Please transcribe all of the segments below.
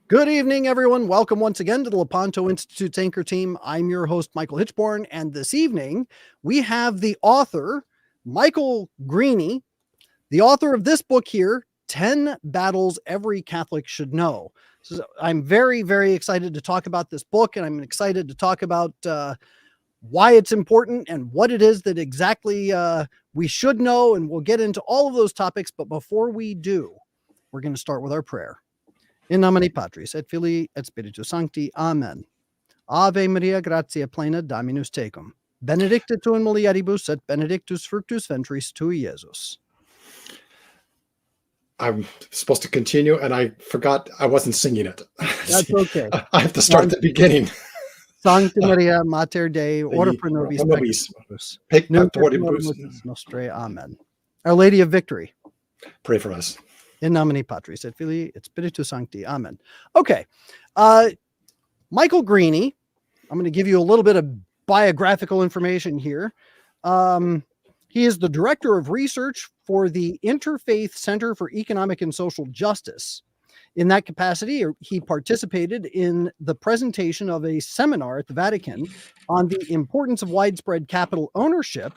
Good evening, everyone. Welcome once again to the Lepanto Institute's Anchor Team. I'm your host, Michael Hitchborn, and this evening we have the author, Michael Greaney, the author of this book here, 10 Battles Every Catholic Should Know. So I'm very, very excited to talk about this book, and I'm excited to talk about why it's important and what it is that exactly we should know, and we'll get into all of those topics. But before we do, we're going to start with our prayer. In nomine Patris et Filii et Spiritus Sancti. Amen. Ave Maria, gratia plena, Dominus tecum. Benedicta tu in mulieribus et benedictus fructus ventris tui, Iesus. I'm supposed to continue, and I forgot I wasn't singing it. That's okay. I have to start at the beginning. Sancta Maria, Mater Dei, ora pro nobis peccatoribus, nunc et in hora mortis nostrae. Amen. Our Lady of Victory, pray for us. In nomine Patris et Filii et Spiritus Sancti. Amen. Okay. Michael Greaney, I'm going to give you a little bit of biographical information here. He is the director of research for the Interfaith Center for Economic and Social Justice. In that capacity, he participated in the presentation of a seminar at the Vatican on the importance of widespread capital ownership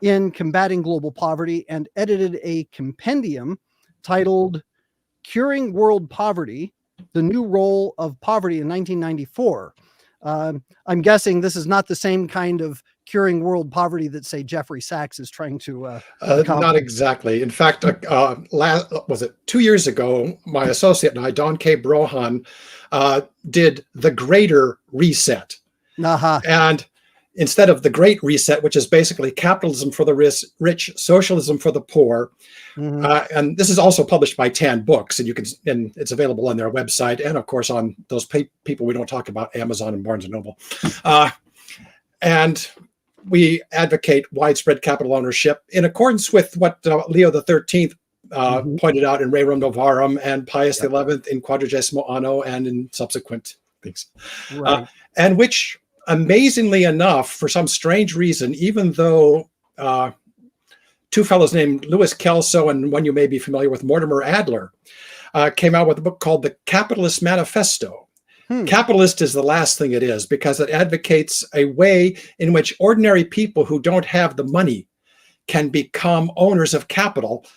in combating global poverty, and edited a compendium titled Curing World Poverty, The New Role of Poverty in 1994. I'm guessing this is not the same kind of curing world poverty that, say, Jeffrey Sachs is trying to not exactly. In fact, was it 2 years ago, my associate and I, Don K. Brohan, did the Greater Reset. And instead of the Great Reset, which is basically capitalism for the rich, socialism for the poor, and this is also published by 10 Books, and it's available on their website, and of course on those people we don't talk about, Amazon and Barnes and Noble. And we advocate widespread capital ownership in accordance with what Leo XIII pointed out in Rerum Novarum, and Pius XI in Quadragesimo Anno, and in subsequent things, and which, amazingly enough, for some strange reason, even though two fellows named Louis Kelso and one you may be familiar with, Mortimer Adler, came out with a book called The Capitalist Manifesto. Capitalist is the last thing it is, because it advocates a way in which ordinary people who don't have the money can become owners of capital,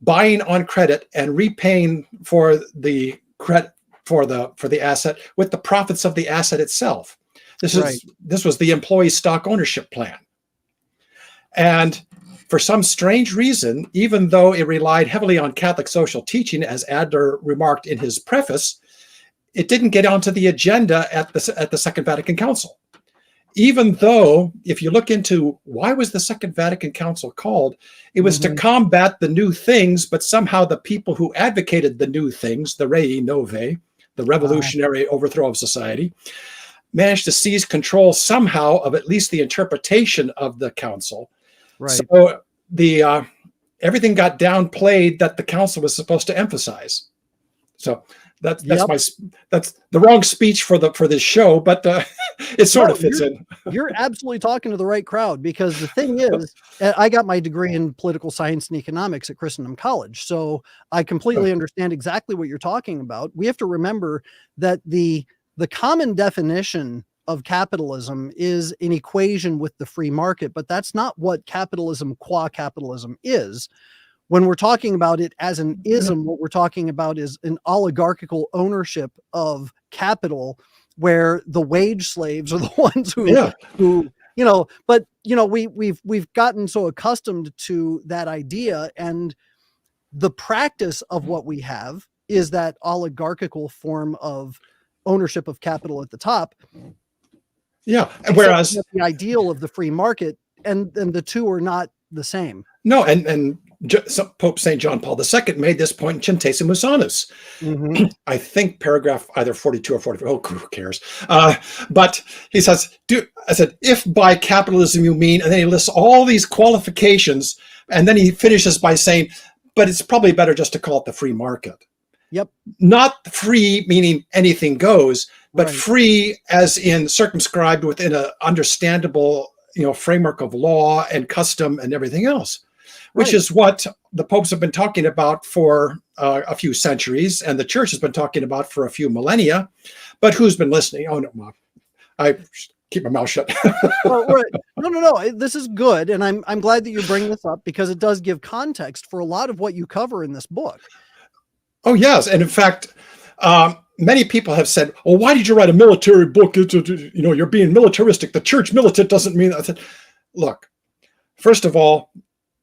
buying on credit and repaying for the credit for the asset with the profits of the asset itself. This was the employee stock ownership plan. And for some strange reason, even though it relied heavily on Catholic social teaching, as Adler remarked in his preface, it didn't get onto the agenda at the Second Vatican Council. Even though, if you look into why was the Second Vatican Council called, it was to combat the new things, but somehow the people who advocated the new things, the Rei Novae, the revolutionary overthrow of society, managed to seize control somehow of at least the interpretation of the council. So everything got downplayed that the council was supposed to emphasize. So that's the wrong speech for this show, but it sort of fits in. You're absolutely talking to the right crowd, because the thing is, I got my degree in political science and economics at Christendom College, so I completely understand exactly what you're talking about. We have to remember that the common definition of capitalism is an equation with the free market, but that's not what capitalism qua capitalism is. When we're talking about it as an ism, what we're talking about is an oligarchical ownership of capital, where the wage slaves are the ones we've gotten so accustomed to that idea, and the practice of what we have is that oligarchical form of ownership of capital at the top. Whereas the ideal of the free market, and the two are not the same. No, and Pope St. John Paul II made this point in Centesimus Annus. I think paragraph either 42 or 44. Oh, who cares? But he says, if by capitalism you mean, and then he lists all these qualifications, and then he finishes by saying, but it's probably better just to call it the free market. Not free meaning anything goes, but free as in circumscribed within an understandable, framework of law and custom and everything else. which Right. is what the popes have been talking about for a few centuries, and the church has been talking about for a few millennia. But who's been listening? Oh no, I keep my mouth shut. Well, right. No. This is good, and I'm glad that you bring this up because it does give context for a lot of what you cover in this book. Oh yes, and in fact, many people have said, "Well, why did you write a military book? You're being militaristic. The church militant doesn't mean that." I said, look, first of all,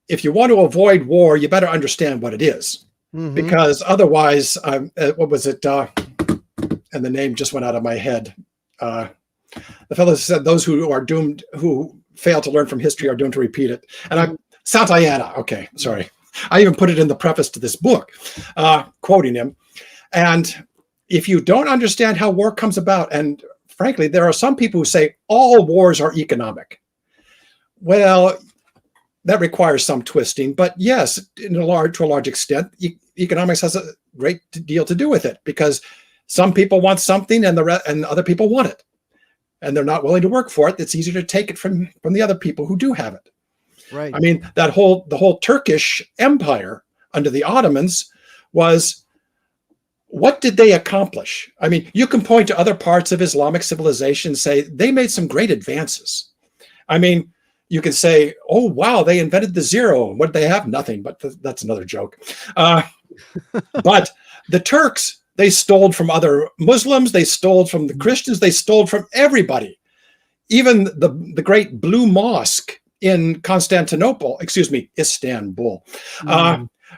if you want to avoid war, you better understand what it is, because otherwise, what was it? And the name just went out of my head. The fellow said, "Those who are doomed, who fail to learn from history, are doomed to repeat it." And I'm Santayana. Okay, sorry. I even put it in the preface to this book, quoting him. And if you don't understand how war comes about, and frankly, there are some people who say all wars are economic. Well, that requires some twisting, but yes, to a large extent, economics has a great deal to do with it, because some people want something and other people want it, and they're not willing to work for it. It's easier to take it from the other people who do have it. Right. I mean, the whole Turkish Empire under the Ottomans was, what did they accomplish? I mean, you can point to other parts of Islamic civilization and say they made some great advances. I mean, you can say, oh, wow, they invented the zero. What did they have? Nothing, but that's another joke. But the Turks, they stole from other Muslims. They stole from the Christians. They stole from everybody. Even the great Blue Mosque in Istanbul,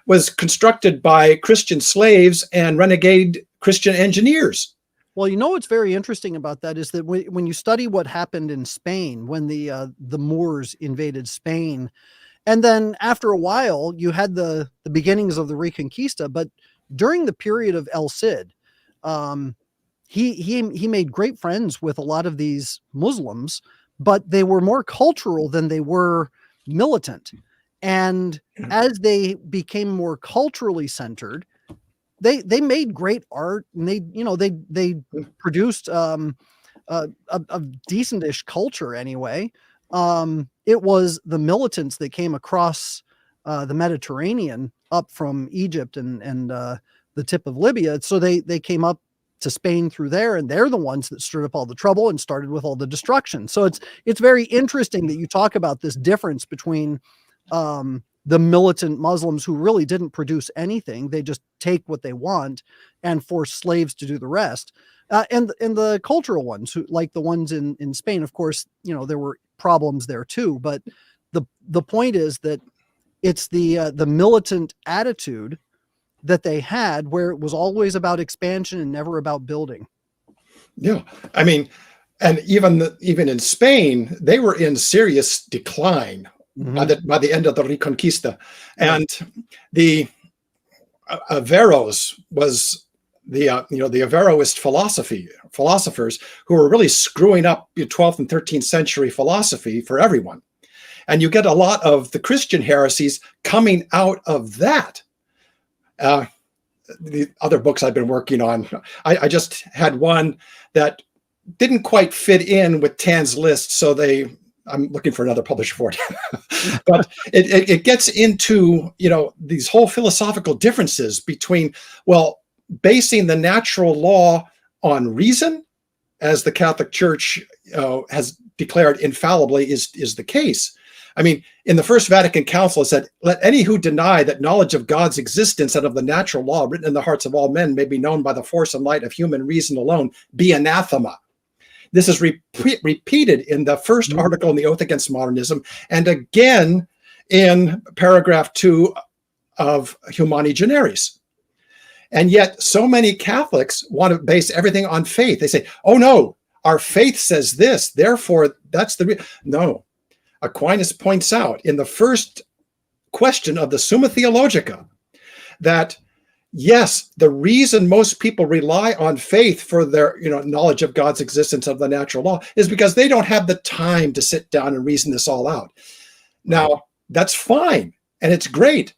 was constructed by Christian slaves and renegade Christian engineers. Well, you know what's very interesting about that is that when you study what happened in Spain, when the Moors invaded Spain, and then after a while you had the beginnings of the Reconquista, but during the period of El Cid, he made great friends with a lot of these Muslims, but they were more cultural than they were militant. And as they became more culturally centered, they made great art, and they produced a decentish culture anyway. It was the militants that came across the Mediterranean up from Egypt and the tip of Libya. So they came up to Spain through there, and they're the ones that stirred up all the trouble and started with all the destruction. So it's very interesting that you talk about this difference between the militant Muslims who really didn't produce anything. They just take what they want and force slaves to do the rest. And the cultural ones, who, like the ones in Spain, of course, there were problems there too. But the point is that it's the militant attitude that they had, where it was always about expansion and never about building. Yeah, I mean, and even in Spain, they were in serious decline by the end of the Reconquista, and the Averroes was the Averroist philosophers who were really screwing up the 12th and 13th century philosophy for everyone, and you get a lot of the Christian heresies coming out of that. The other books I've been working on, I just had one that didn't quite fit in with Tan's list, so I'm looking for another publisher for it. But it gets into these whole philosophical differences between, well, basing the natural law on reason, as the Catholic Church has declared infallibly is the case. I mean, in the First Vatican Council, it said, "Let any who deny that knowledge of God's existence and of the natural law written in the hearts of all men may be known by the force and light of human reason alone be anathema." This is repeated in the first article in the Oath Against Modernism, and again in paragraph 2 of Humani Generis. And yet so many Catholics want to base everything on faith. They say, oh no, our faith says this, therefore that's no. Aquinas points out in the first question of the Summa Theologica that yes, the reason most people rely on faith for their knowledge of God's existence of the natural law is because they don't have the time to sit down and reason this all out. Now, that's fine and it's great.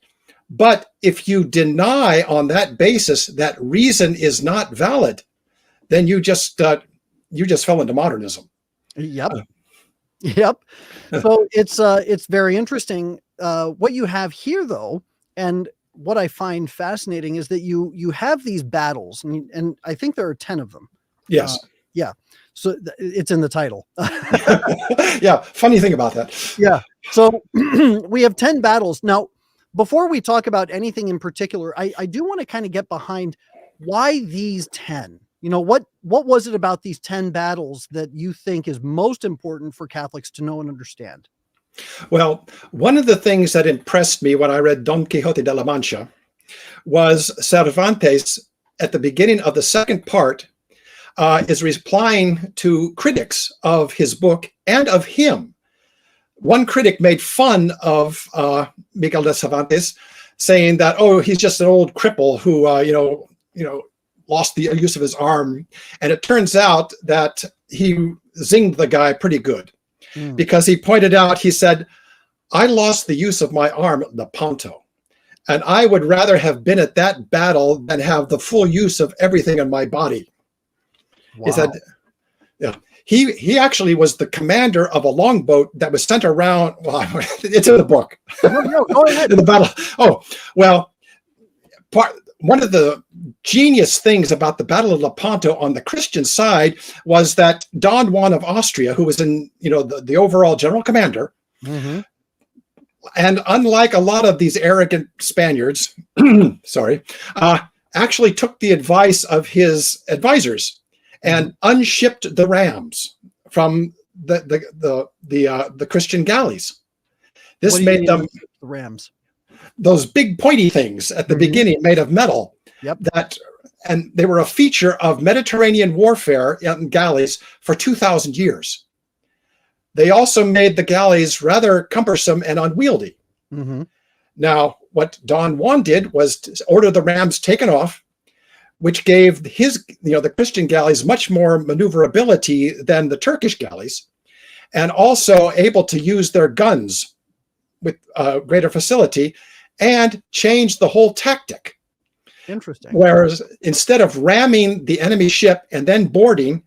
But if you deny on that basis that reason is not valid, then you just fell into modernism. Yep. Yep. So it's very interesting what you have here, though, and what I find fascinating is that you have these battles, and I think there are 10 of them. Yes. Yeah. So it's in the title. Yeah. Funny thing about that. Yeah. So we have 10 battles. Now, before we talk about anything in particular, I do want to kind of get behind why these 10. What was it about these 10 battles that you think is most important for Catholics to know and understand? Well, one of the things that impressed me when I read Don Quixote de la Mancha was Cervantes, at the beginning of the second part, is replying to critics of his book and of him. One critic made fun of Miguel de Cervantes, saying that, oh, he's just an old cripple who, lost the use of his arm. And it turns out that he zinged the guy pretty good. Because he pointed out, he said, I lost the use of my arm at Lepanto, and I would rather have been at that battle than have the full use of everything in my body. Wow. He said, yeah, he actually was the commander of a longboat that was sent around. Well, it's in the book. No, go ahead. In the battle. Oh, well, one of the genius things about the Battle of Lepanto on the Christian side was that Don Juan of Austria, who was in, the overall general commander, and unlike a lot of these arrogant Spaniards, actually took the advice of his advisors and unshipped the rams from the Christian galleys. This made them the rams. Those big pointy things at the beginning made of metal. Yep. And they were a feature of Mediterranean warfare in galleys for 2,000 years. They also made the galleys rather cumbersome and unwieldy. Now, what Don Juan did was to order the rams taken off, which gave the Christian galleys much more maneuverability than the Turkish galleys, and also able to use their guns with greater facility, and change the whole tactic. Interesting. Whereas instead of ramming the enemy ship and then boarding,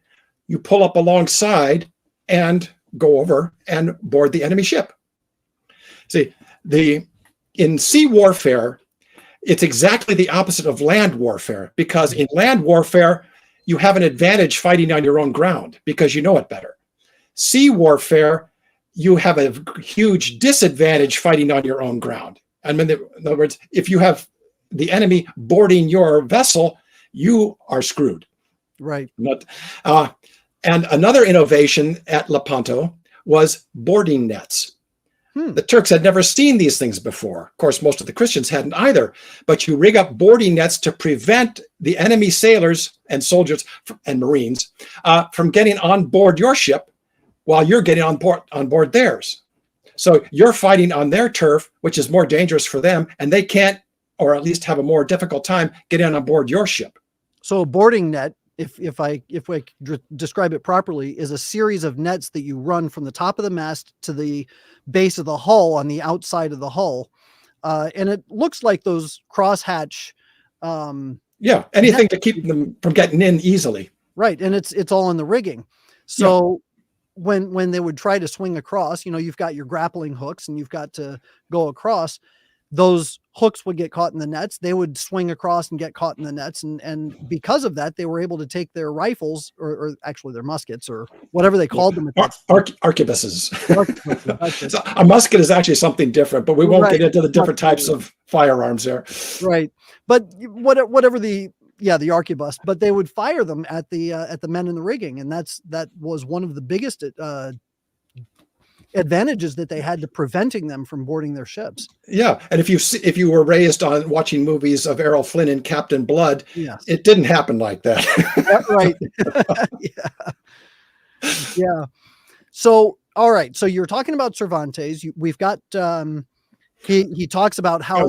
you pull up alongside and go over and board the enemy ship. See, in sea warfare, it's exactly the opposite of land warfare, because in land warfare, you have an advantage fighting on your own ground because you know it better. Sea warfare, you have a huge disadvantage fighting on your own ground. In other words, if you have the enemy boarding your vessel, you are screwed. Right. And another innovation at Lepanto was boarding nets. The Turks had never seen these things before. Of course, most of the Christians hadn't either. But you rig up boarding nets to prevent the enemy sailors and soldiers and Marines from getting on board your ship while you're getting on board theirs. So you're fighting on their turf, which is more dangerous for them, and they can't, or at least have a more difficult time getting on board your ship. So a boarding net, if I describe it properly, is a series of nets that you run from the top of the mast to the base of the hull on the outside of the hull, and it looks like those crosshatch. Anything to keep them from getting in easily. Right, and it's all in the rigging. So. Yeah. When they would try to swing across, you've got your grappling hooks and you've got to go across. Those hooks would get caught in the nets. They would swing across and get caught in the nets. And because of that, they were able to take their rifles or actually their muskets or whatever they called them. Arquebuses. So a musket is actually something different, but we won't get into the different types of firearms there. Right. But whatever the arquebus, but they would fire them at the men in the rigging, and that was one of the biggest advantages that they had to preventing them from boarding their ships. Yeah, and if you were raised on watching movies of Errol Flynn and Captain Blood, yes. It didn't happen like that. That's right. Yeah. So all right, so you're talking about Cervantes. We've got he talks about how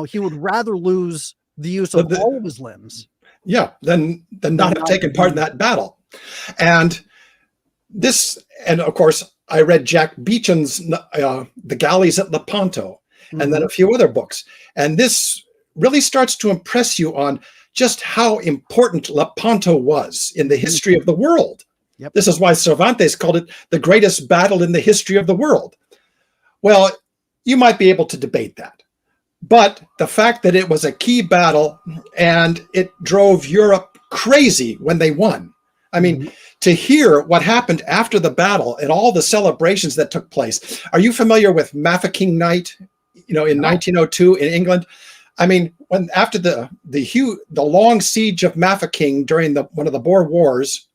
he would rather lose the use of all of his limbs. Yeah, than not have taken part in that battle. And of course, I read Jack Beecham's The Galleys at Lepanto, and then a few other books. And this really starts to impress you on just how important Lepanto was in the history of the world. Yep. This is why Cervantes called it the greatest battle in the history of the world. Well, you might be able to debate that. But the fact that it was a key battle and it drove Europe crazy when they won. I mean, to hear what happened after the battle and all the celebrations that took place. Are you familiar with Mafeking Night, in 1902 in England? I mean, when after the long siege of Mafeking during one of the Boer Wars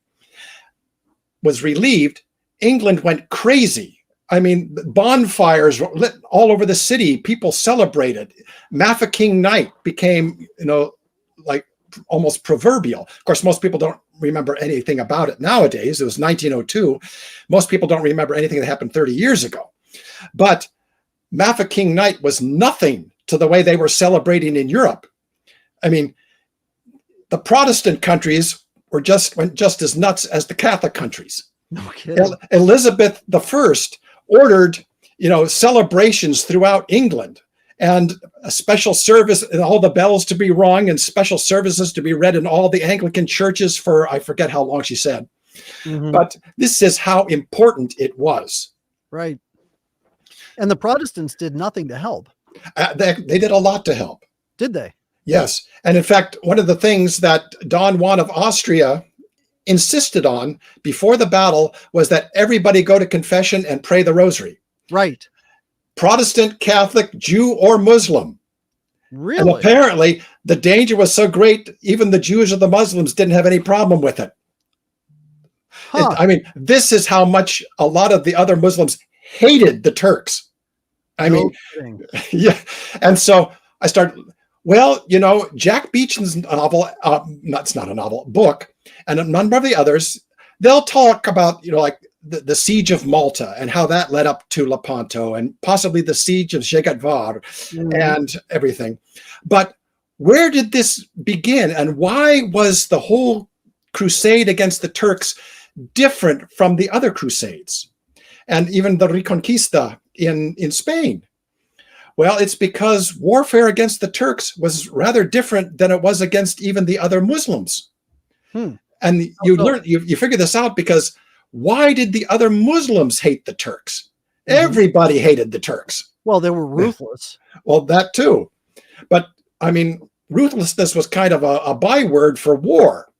was relieved, England went crazy. I mean, bonfires were lit all over the city. People celebrated. Mafeking Night became, like almost proverbial. Of course, most people don't remember anything about it nowadays. It was 1902. Most people don't remember anything that happened 30 years ago. But Mafeking Night was nothing to the way they were celebrating in Europe. I mean, the Protestant countries went just as nuts as the Catholic countries. No kidding. Elizabeth I ordered, celebrations throughout England, and a special service and all the bells to be rung and special services to be read in all the Anglican churches for, I forget how long she said. But this is how important it was. Right. And the Protestants did nothing to help. They did a lot to help. Did they? Yes. And in fact, one of the things that Don Juan of Austria insisted on before the battle was that everybody go to confession and pray the rosary. Right. Protestant, Catholic, Jew, or Muslim. Really? And apparently the danger was so great, even the Jews or the Muslims didn't have any problem with it. Huh. I mean, this is how much a lot of the other Muslims hated the Turks. I mean, yeah. And so I started, Jack Beecham's novel, it's not a novel, book, and a number of the others, they'll talk about, like the siege of Malta and how that led up to Lepanto and possibly the siege of Jegatvar and everything. But where did this begin, and why was the whole crusade against the Turks different from the other crusades and even the Reconquista in Spain? Well, it's because warfare against the Turks was rather different than it was against even the other Muslims. And you figure this out because why did the other Muslims hate the Turks? Everybody hated the Turks. Well, they were ruthless. Well, that too. But I mean, ruthlessness was kind of a byword for war.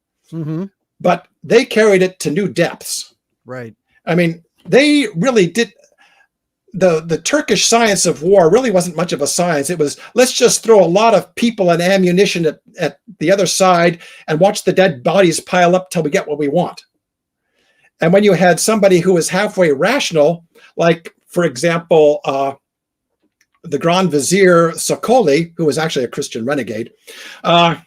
But they carried it to new depths. Right. I mean, they really did. The Turkish science of war really wasn't much of a science. It was, let's just throw a lot of people and ammunition at the other side and watch the dead bodies pile up till we get what we want. And when you had somebody who was halfway rational, like, for example, the Grand Vizier Sokoli, who was actually a Christian renegade, but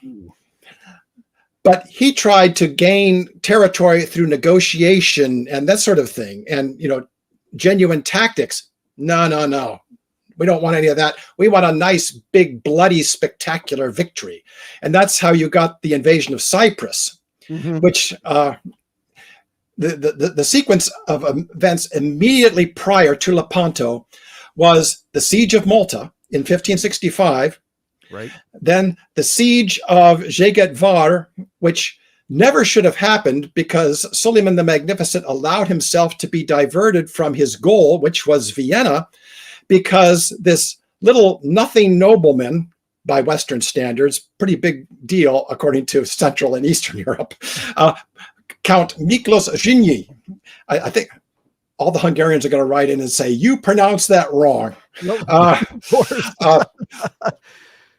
he tried to gain territory through negotiation and that sort of thing. And, genuine tactics. No. We don't want any of that. We want a nice, big, bloody, spectacular victory. And that's how you got the invasion of Cyprus, which the sequence of events immediately prior to Lepanto was the siege of Malta in 1565. Right. Then the siege of Jegatvar, which never should have happened because Suleiman the Magnificent allowed himself to be diverted from his goal, which was Vienna, because this little nothing nobleman, by Western standards, pretty big deal according to Central and Eastern Europe, Count Miklos Zsinyi. I think all the Hungarians are going to write in and say, you pronounce that wrong. Nope, of course.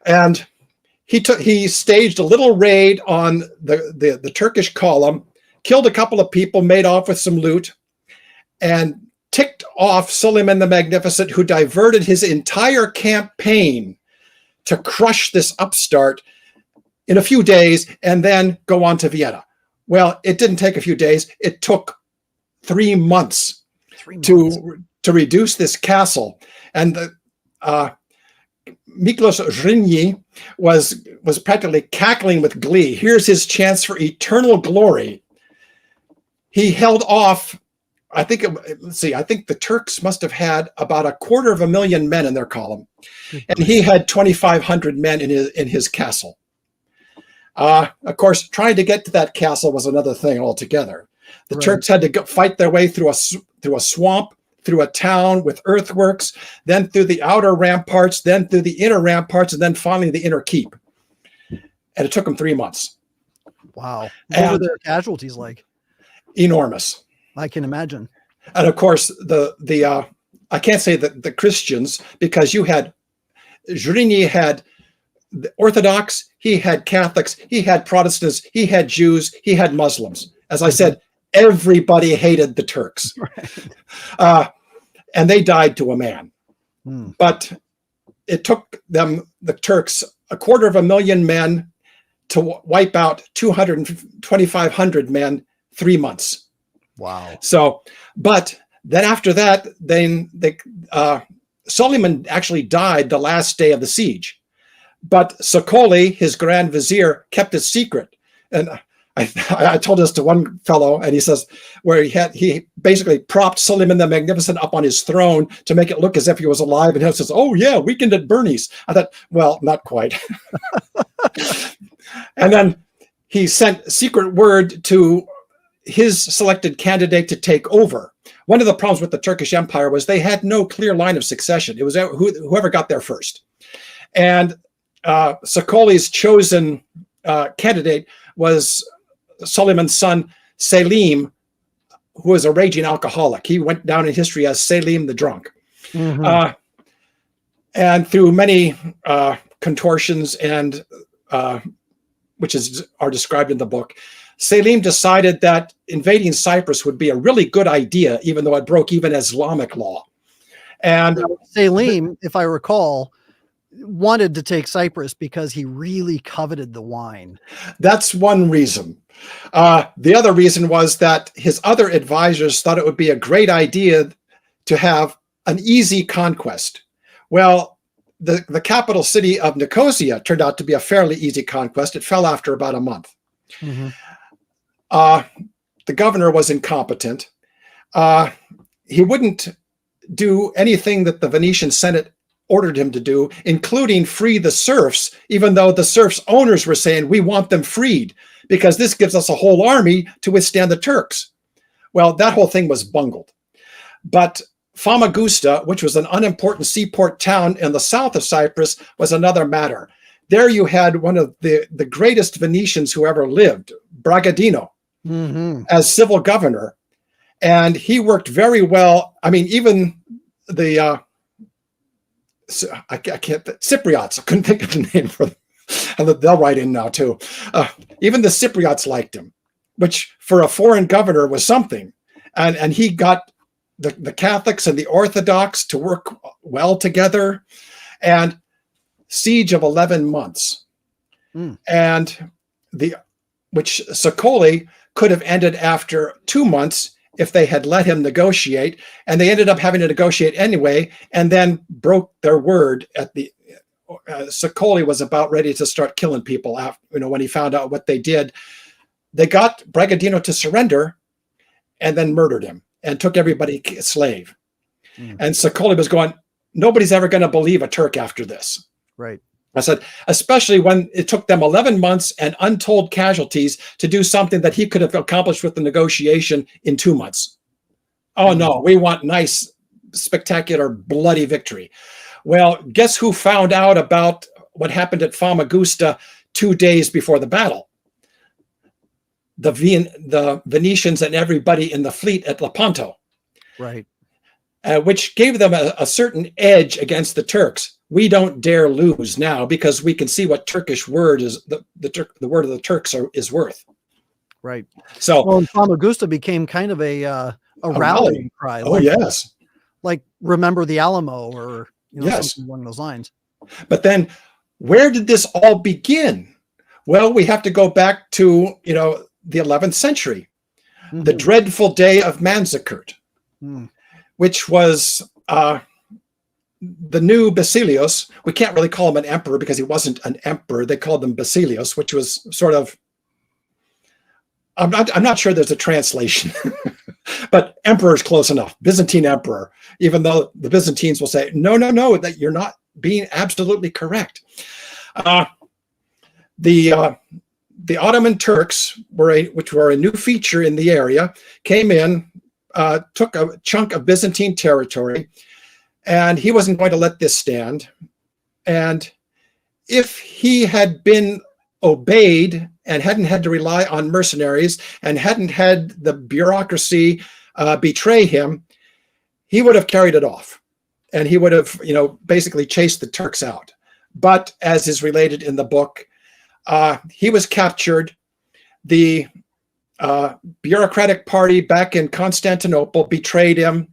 And he staged a little raid on the Turkish column, killed a couple of people, made off with some loot, and ticked off Suleiman the Magnificent, who diverted his entire campaign to crush this upstart in a few days and then go on to Vienna. Well, it didn't take a few days. It took 3 months, to reduce this castle. And Miklos Zsinyi was practically cackling with glee. Here's his chance for eternal glory. He held off, I think the Turks must have had about 250,000 men in their column. And he had 2,500 men in his castle. Of course, trying to get to that castle was another thing altogether. The Turks had to fight their way through a swamp, through a town with earthworks, then through the outer ramparts, then through the inner ramparts, and then finally the inner keep. And it took them 3 months. Wow. What were their casualties like? Enormous. I can imagine. And of course, I can't say that the Christians, because you had, Greaney had the Orthodox, he had Catholics, he had Protestants, he had Jews, he had Muslims. As I said, everybody hated the Turks. Right. And they died to a man. But it took them, the Turks, 250,000 men to wipe out 2,500 men, 3 months. Wow. So, but then after that, Suleiman actually died the last day of the siege. But Sakoli, his grand vizier, kept it secret. And I told this to one fellow, and he says, where he basically propped Suleiman the Magnificent up on his throne to make it look as if he was alive. And he says, "Oh yeah, weekend at Bernie's." I thought, well, not quite. And then he sent secret word to his selected candidate to take over. One of the problems with the Turkish Empire was they had no clear line of succession. It was whoever got there first. And Sakoli's chosen candidate was Suleiman's son, Selim, who was a raging alcoholic. He went down in history as Selim the Drunk. And through many contortions and which are described in the book, Selim decided that invading Cyprus would be a really good idea, even though it broke even Islamic law. And Selim, if I recall, wanted to take Cyprus because he really coveted the wine. That's one reason. The other reason was that his other advisors thought it would be a great idea to have an easy conquest. Well, the capital city of Nicosia turned out to be a fairly easy conquest. It fell after about a month. The governor was incompetent. He wouldn't do anything that the Venetian Senate ordered him to do, including free the serfs, even though the serfs' owners were saying, we want them freed because this gives us a whole army to withstand the Turks. Well, that whole thing was bungled. But Famagusta, which was an unimportant seaport town in the south of Cyprus, was another matter. There you had one of the greatest Venetians who ever lived, Bragadino, as civil governor. And he worked very well. I mean, even the Cypriots, I couldn't think of the name for them. And they'll write in now too. Even the Cypriots liked him, which for a foreign governor was something. And he got the Catholics and the Orthodox to work well together. And siege of 11 months. And which Sakoli could have ended after 2 months if they had let him negotiate, and they ended up having to negotiate anyway, and then broke their word at the Sakoli was about ready to start killing people after, when he found out what they did. They got Bragadino to surrender and then murdered him and took everybody slave. And Sakoli was going, nobody's ever going to believe a Turk after this. Right. I said, especially when it took them 11 months and untold casualties to do something that he could have accomplished with the negotiation in 2 months. Oh no, we want nice, spectacular, bloody victory. Well, guess who found out about what happened at Famagusta 2 days before the battle? The Venetians and everybody in the fleet at Lepanto. Right. Which gave them a certain edge against the Turks. We don't dare lose now because we can see what Turkish word is the word of the Turks is worth. Right. So well, Famagusta became kind of a rallying cry. Oh, yes. Like remember the Alamo or yes, something along those lines. But then where did this all begin? Well, we have to go back to the 11th century, the dreadful day of Manzikert, which was the new Basilios. We can't really call him an emperor because he wasn't an emperor. They called him Basilios, which was sort of, I'm not sure there's a translation, but emperor is close enough. Byzantine emperor, even though the Byzantines will say, no, that you're not being absolutely correct. The Ottoman Turks, which were a new feature in the area, came in took a chunk of Byzantine territory, and he wasn't going to let this stand. And if he had been obeyed and hadn't had to rely on mercenaries and hadn't had the bureaucracy betray him, he would have carried it off, and he would have, basically chased the Turks out. But as is related in the book, he was captured. The bureaucratic party back in Constantinople betrayed him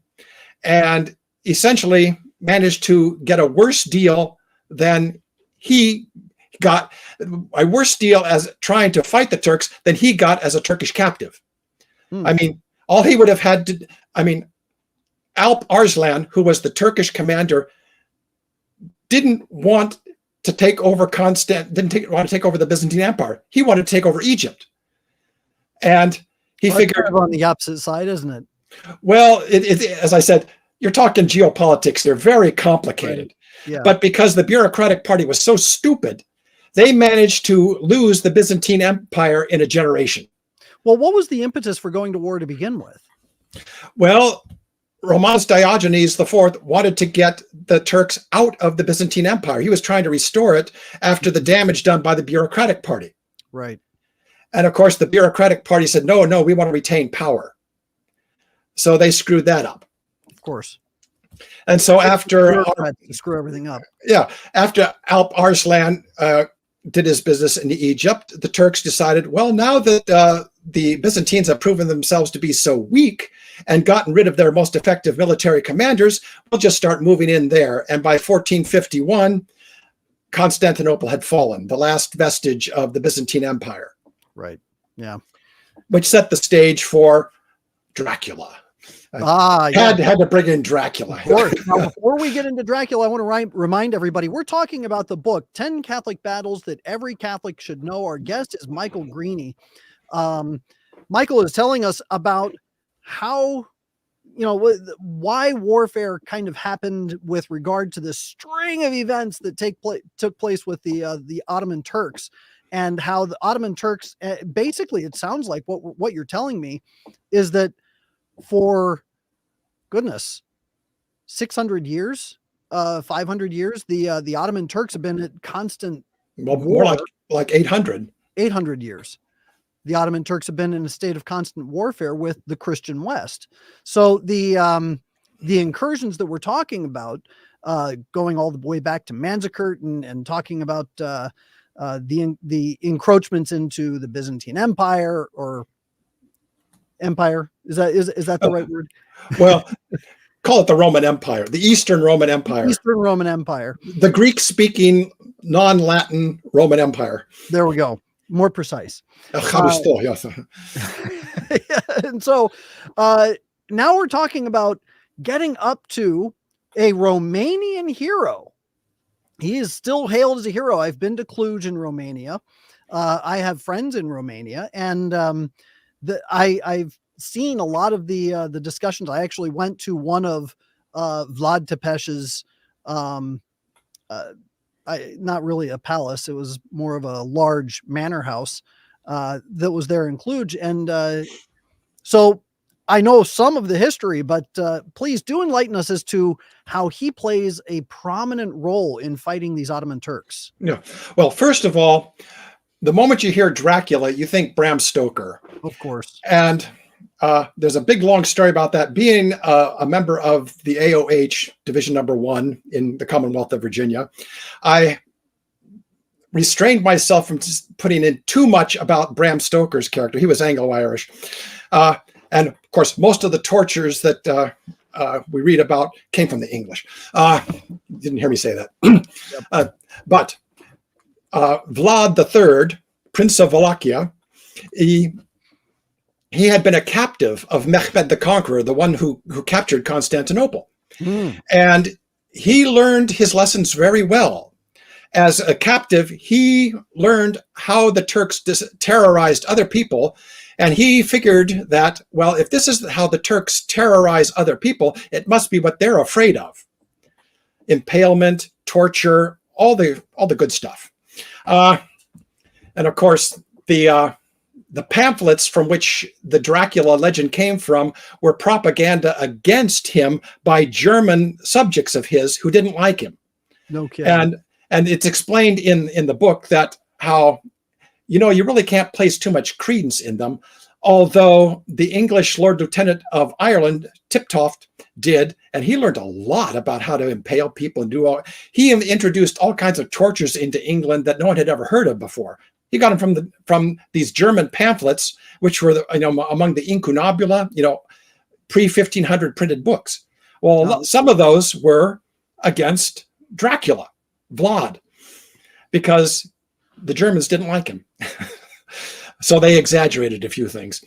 and essentially managed to get a worse deal than he got, a worse deal as trying to fight the Turks than he got as a Turkish captive. I mean, all he would have had to, Alp Arslan, who was the Turkish commander, didn't want to take over want to take over the Byzantine Empire. He wanted to take over Egypt. And he figured, kind of on the opposite side, isn't it? Well, as I said, you're talking geopolitics. They're very complicated. Right. Yeah. But because the bureaucratic party was so stupid, they managed to lose the Byzantine Empire in a generation. Well, what was the impetus for going to war to begin with? Well, Romanos Diogenes IV wanted to get the Turks out of the Byzantine Empire. He was trying to restore it after the damage done by the bureaucratic party. Right. And of course, the bureaucratic party said, no, we want to retain power. So they screwed that up. Of course. And so after screw everything up. Yeah. After Alp Arslan did his business in Egypt, the Turks decided, well, now that the Byzantines have proven themselves to be so weak and gotten rid of their most effective military commanders, we'll just start moving in there. And by 1451, Constantinople had fallen, the last vestige of the Byzantine Empire. Right. Yeah. Which set the stage for Dracula. Had to bring in Dracula. Of course. Now, before we get into Dracula, I want to remind everybody, we're talking about the book, 10 Catholic Battles That Every Catholic Should Know. Our guest is Michael Greaney. Michael is telling us about how, why warfare kind of happened with regard to this string of events that took place with the Ottoman Turks, and how the Ottoman Turks, basically, it sounds like what you're telling me is that for goodness, 600 years, 500 years, the Ottoman Turks have been at constant more like 800 years. The Ottoman Turks have been in a state of constant warfare with the Christian West. So the incursions that we're talking about, going all the way back to Manzikert and talking about the encroachments into the Byzantine Empire or Empire. Is that the right word? Well, call it the Roman Empire, the Eastern Roman Empire. Eastern Roman Empire. The Greek-speaking, non-Latin Roman Empire. There we go. More precise. Yes. And so now we're talking about getting up to a Romanian hero. He is still hailed as a hero. I've been to Cluj in Romania. I have friends in Romania, and I've seen a lot of the discussions. I actually went to one of Vlad Tepes's, not really a palace. It was more of a large manor house that was there in Cluj. And so I know some of the history, but please do enlighten us as to how he plays a prominent role in fighting these Ottoman Turks. Yeah. Well, first of all, the moment you hear Dracula, you think Bram Stoker. Of course. And there's a big, long story about that. Being a member of the AOH Division Number 1 in the Commonwealth of Virginia, I restrained myself from putting in too much about Bram Stoker's character. He was Anglo-Irish. And of course, most of the tortures that we read about came from the English. You didn't hear me say that. But Vlad III, Prince of Wallachia, he had been a captive of Mehmed the Conqueror, the one who captured Constantinople. And he learned his lessons very well. As a captive, he learned how the Turks terrorized other people. And he figured that, well, if this is how the Turks terrorize other people, it must be what they're afraid of. Impalement, torture, all the good stuff. And of course, the the pamphlets from which the Dracula legend came from were propaganda against him by German subjects of his who didn't like him. No kidding. And it's explained in the book that how, you know, you really can't place too much credence in them, although the English Lord Lieutenant of Ireland, Tiptoft, did, and he learned a lot about how to impale people and do all. He introduced all kinds of tortures into England that no one had ever heard of before. He got them from these German pamphlets, which were among the incunabula, pre-1500 printed books. Well, some of those were against Dracula, Vlad, because the Germans didn't like him. So they exaggerated a few things,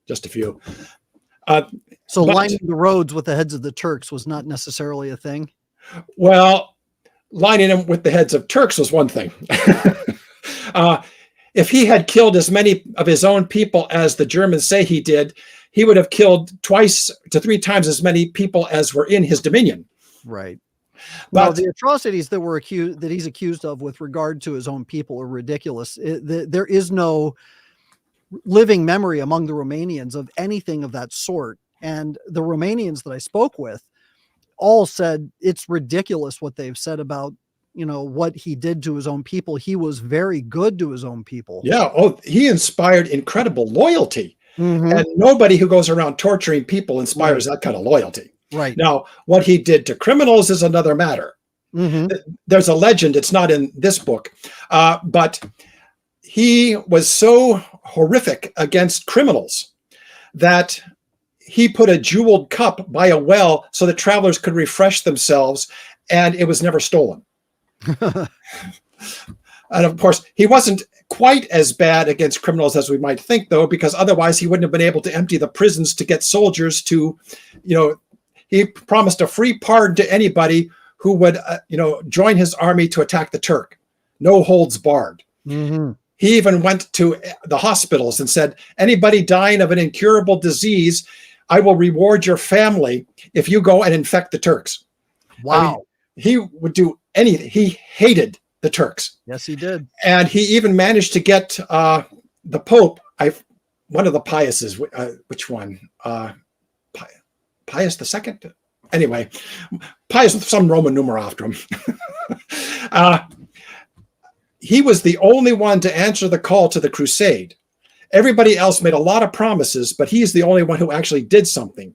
just a few. So lining the roads with the heads of the Turks was not necessarily a thing? Well, lining them with the heads of Turks was one thing. If he had killed as many of his own people as the Germans say he did, he would have killed 2 to 3 times as many people as were in his dominion. Right. Well, the atrocities that he's accused of with regard to his own people are ridiculous. There is no living memory among the Romanians of anything of that sort. And the Romanians that I spoke with all said it's ridiculous what they've said about, what he did to his own people. He was very good to his own people. Yeah. Oh, he inspired incredible loyalty. Mm-hmm. And nobody who goes around torturing people inspires that kind of loyalty. Right. Now, what he did to criminals is another matter. Mm-hmm. There's a legend, it's not in this book, but he was so horrific against criminals that he put a jeweled cup by a well so that travelers could refresh themselves, and it was never stolen. And of course, he wasn't quite as bad against criminals as we might think, though, because otherwise he wouldn't have been able to empty the prisons to get soldiers to, he promised a free pardon to anybody who would, join his army to attack the Turk. No holds barred. Mm-hmm. He even went to the hospitals and said, anybody dying of an incurable disease, I will reward your family if you go and infect the Turks. Wow. I mean, he would do anything. He hated the Turks. Yes, he did. And he even managed to get the Pope, one of the Piuses, which one? Pius II? Anyway, Pius with some Roman numeral after him. He was the only one to answer the call to the crusade. Everybody else made a lot of promises, but he's the only one who actually did something.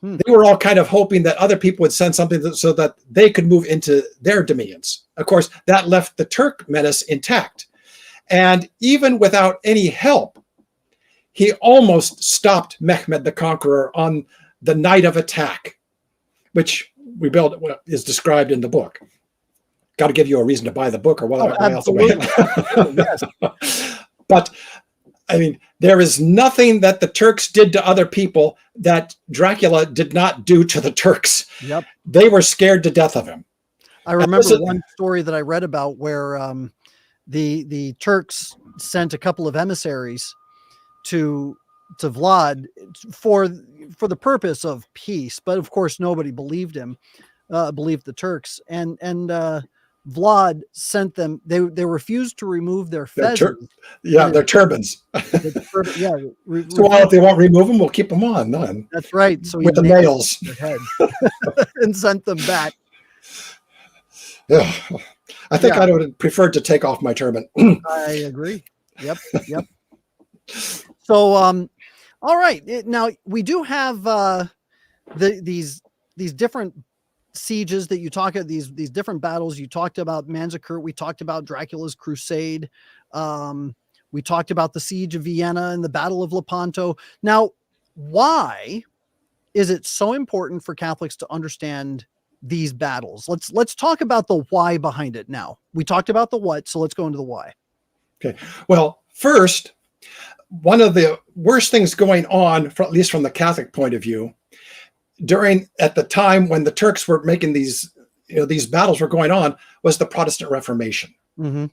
They were all kind of hoping that other people would send something so that they could move into their dominions. Of course, that left the Turk menace intact. And even without any help, he almost stopped Mehmed the Conqueror on the night of attack, which is described in the book. Got to give you a reason to buy the book or whatever else. Yes. But I mean, there is nothing that the Turks did to other people that Dracula did not do to the Turks. Yep. They were scared to death of him. I remember one story that I read about where the Turks sent a couple of emissaries to Vlad for the purpose of peace, but of course nobody believed him, believed the Turks, and Vlad sent them. They refused to remove their fezzes. Their turbans. So if they won't remove them, we'll keep them on. None. That's right. So with the nails their head and sent them back. Yeah, I think I would have preferred to take off my turban. I agree. Yep. So, all right. Now we do have these different sieges that you talk about, these different battles. You talked about Manzikert. We talked about Dracula's crusade. We talked about the siege of Vienna and the Battle of Lepanto. Now, why is it so important for Catholics to understand these battles? Let's talk about the why behind it now. We talked about the what, so let's go into the why. Okay. Well, first, one of the worst things going on, at least from the Catholic point of view, at the time when the Turks were making these battles were going on, was the Protestant Reformation. Mm-hmm.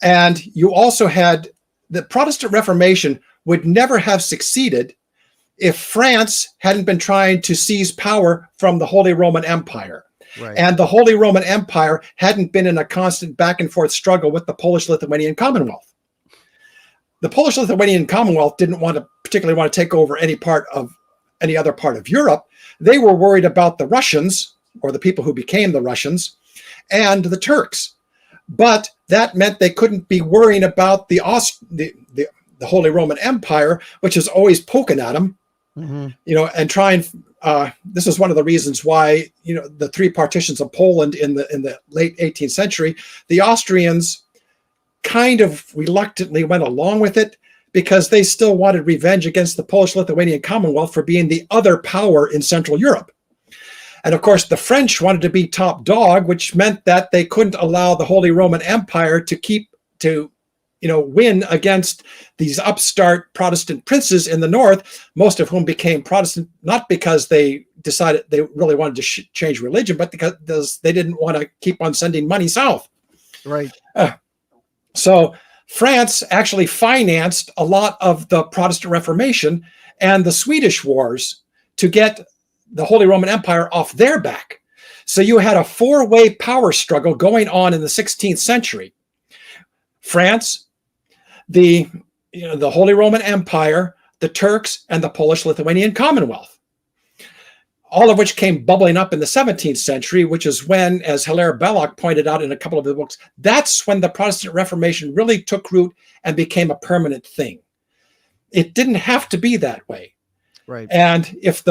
And you also had the Protestant Reformation would never have succeeded if France hadn't been trying to seize power from the Holy Roman Empire. Right. And the Holy Roman Empire hadn't been in a constant back and forth struggle with the Polish-Lithuanian Commonwealth. the Polish-Lithuanian Commonwealth didn't particularly want to take over any other part of Europe. They were worried about the Russians, or the people who became the Russians, and the Turks. But that meant they couldn't be worrying about the Holy Roman Empire, which is always poking at them, and trying. This is one of the reasons why, the three partitions of Poland in the late 18th century, the Austrians kind of reluctantly went along with it because they still wanted revenge against the Polish-Lithuanian Commonwealth for being the other power in Central Europe. And of course, the French wanted to be top dog, which meant that they couldn't allow the Holy Roman Empire to win against these upstart Protestant princes in the north, most of whom became Protestant, not because they decided they really wanted to change religion, but because they didn't want to keep on sending money south. Right. So France actually financed a lot of the Protestant Reformation and the Swedish wars to get the Holy Roman Empire off their back. So you had a four-way power struggle going on in the 16th century. France, the Holy Roman Empire, the Turks, and the Polish-Lithuanian Commonwealth, all of which came bubbling up in the 17th century, which is when, as Hilaire Belloc pointed out in a couple of his books, that's when the Protestant Reformation really took root and became a permanent thing. It didn't have to be that way. Right. And this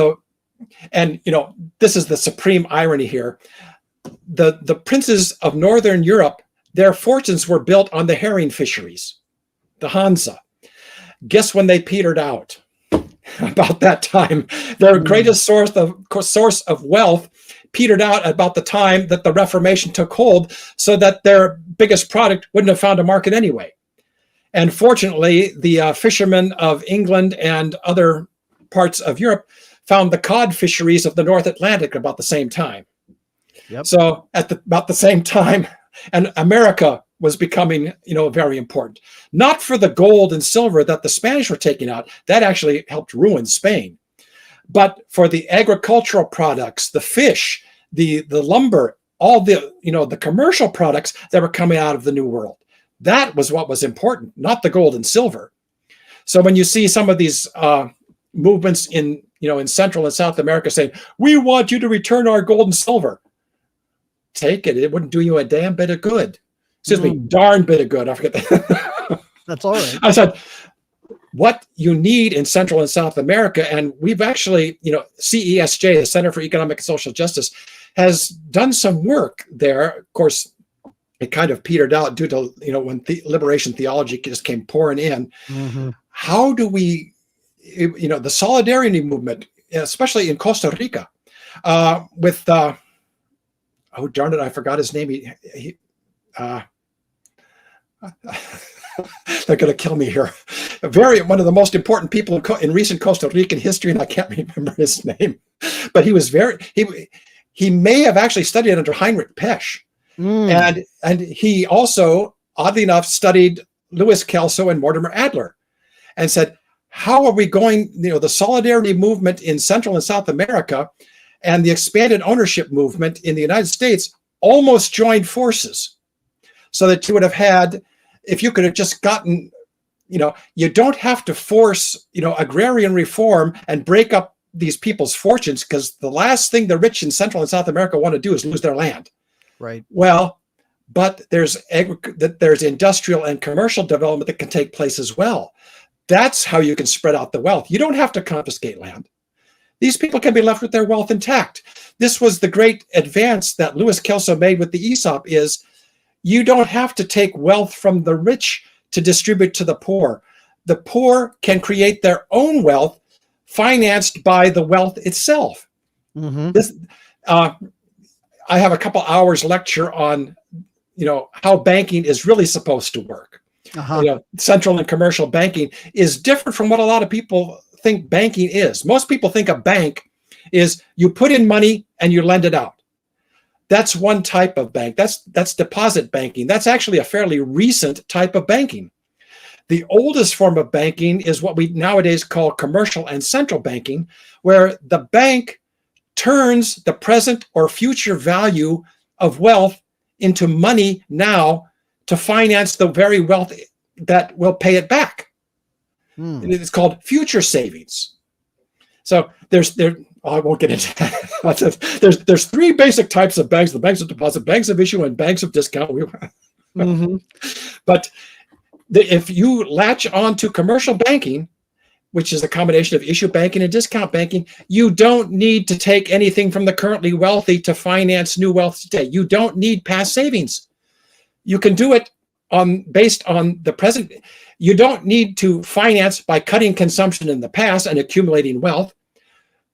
is the supreme irony here. The princes of Northern Europe, their fortunes were built on the herring fisheries, the Hansa. Guess when they petered out? About that time. Their greatest source of wealth petered out about the time that the Reformation took hold, so that their biggest product wouldn't have found a market anyway. And fortunately, the fishermen of England and other parts of Europe found the cod fisheries of the North Atlantic about the same time. Yep. So about the same time, and America was becoming, very important. Not for the gold and silver that the Spanish were taking out. That actually helped ruin Spain. But for the agricultural products, the fish, the lumber, all the commercial products that were coming out of the New World. That was what was important, not the gold and silver. So when you see some of these movements in Central and South America saying, we want you to return our gold and silver, take it. It wouldn't do you a damn bit of good. Excuse me, darn bit of good. I forget that. That's all right. I said, what you need in Central and South America, and we've actually, CESJ, the Center for Economic and Social Justice, has done some work there. Of course, it kind of petered out due to, when liberation theology just came pouring in. Mm-hmm. How do we, the solidarity movement, especially in Costa Rica, with, oh, darn it, I forgot his name. They're going to kill me here. One of the most important people in recent Costa Rican history, and I can't remember his name, but he may have actually studied under Heinrich Pesch. And he also, oddly enough, studied Louis Kelso and Mortimer Adler, and said, how are we going, the solidarity movement in Central and South America and the expanded ownership movement in the United States almost joined forces, so that you would have had, if you could have just gotten, you don't have to force, agrarian reform and break up these people's fortunes, because the last thing the rich in Central and South America want to do is lose their land. Right. Well, but there's industrial and commercial development that can take place as well. That's how you can spread out the wealth. You don't have to confiscate land. These people can be left with their wealth intact. This was the great advance that Louis Kelso made with the ESOP, is you don't have to take wealth from the rich to distribute to the poor. The poor can create their own wealth financed by the wealth itself. Mm-hmm. I have a couple hours lecture on, how banking is really supposed to work. Uh-huh. Central and commercial banking is different from what a lot of people think banking is. Most people think a bank is you put in money and you lend it out. That's one type of bank. That's deposit banking. That's actually a fairly recent type of banking. The oldest form of banking is what we nowadays call commercial and central banking, where the bank turns the present or future value of wealth into money now to finance the very wealth that will pay it back. Hmm. And it's called future savings. So I won't get into that. There's three basic types of banks: the banks of deposit, banks of issue, and banks of discount. Mm-hmm. But if you latch on to commercial banking, which is a combination of issue banking and discount banking, you don't need to take anything from the currently wealthy to finance new wealth today. You don't need past savings. You can do it based on the present. You don't need to finance by cutting consumption in the past and accumulating wealth.